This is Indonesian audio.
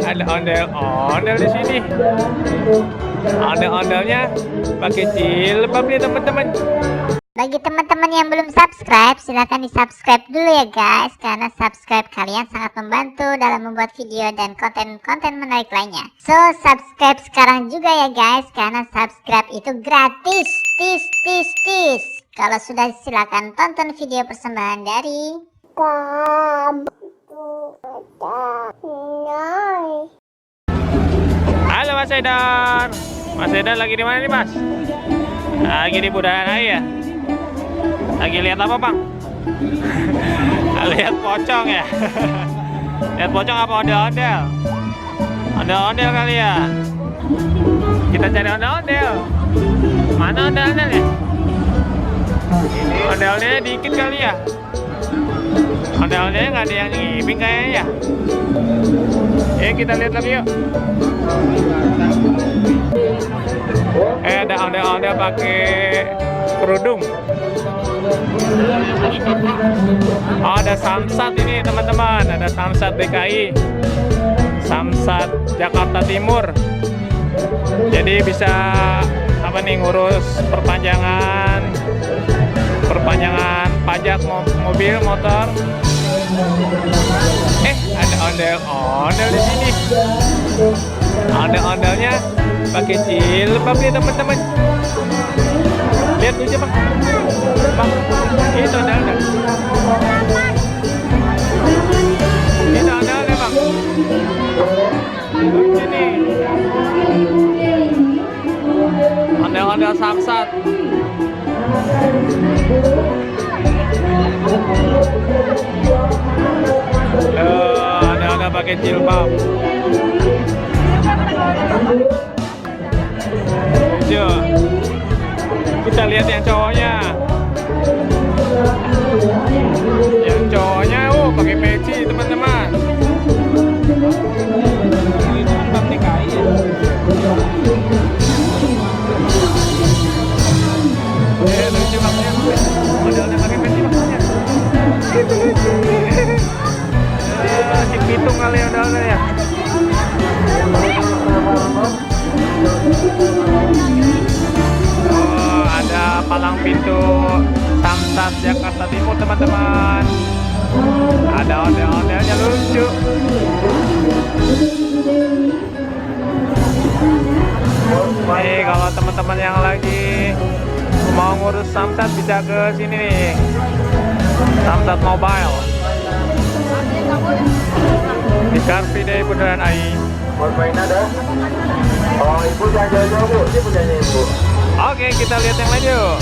ada ondel-ondel di sini. Ondel-ondelnya pakai jilbab nih teman-teman. Bagi teman-teman yang belum subscribe, silahkan di subscribe dulu ya guys, karena subscribe kalian sangat membantu dalam membuat video dan konten-konten menarik lainnya. So subscribe sekarang juga ya guys, karena subscribe itu gratis. Tis. Kalau sudah, silahkan tonton video persembahan dari Halo Mas Edan. Mas Edan lagi di mana nih Mas? Lagi di Bundaran HI ya? Lagi lihat apa Bang? Lihat pocong ya? Lihat pocong apa ondel-ondel? Ondel-ondel kali ya? Kita cari ondel-ondel. Mana ondel-ondel ya? Ondel-ondelnya dikit kali ya? Ondel-ondelnya nggak ada yang ngibing kayaknya ya? Kita lihat lagi yuk. Ada ondel-ondel pakai kerudung. Ada Samsat ini teman-teman, ada Samsat DKI, Samsat Jakarta Timur. Jadi bisa apa nih, ngurus perpanjangan pajak mobil, motor. Ada ondel-ondel di sini. Ondel-ondelnya pakai jilbab nih teman-teman. Lihat aja Bang. Itu ondel-ondel. Itu ondel-ondel Bang. Lucu nih. Ondel-ondel Samsat. Ada pakai jilbab. Lucu. Kita lihat yang cowoknya. Yang cowoknya pakai peci teman-teman. Lucu banget. Modelnya pakai peci maksudnya. Itu lucu. Si pitung kali ya udah ya. Ada palang pintu Samsat Jakarta Timur teman-teman. Ada ondel-ondelnya lucu. Nih kalau teman-teman yang lagi mau ngurus Samsat bisa ke sini nih, Samsat Mobile di Car Free Day Bundaran HI. Ada. Oh, ibu jangan jauh-jauh Bu, ini punyanya ibu. Oke, kita lihat yang lain yuk.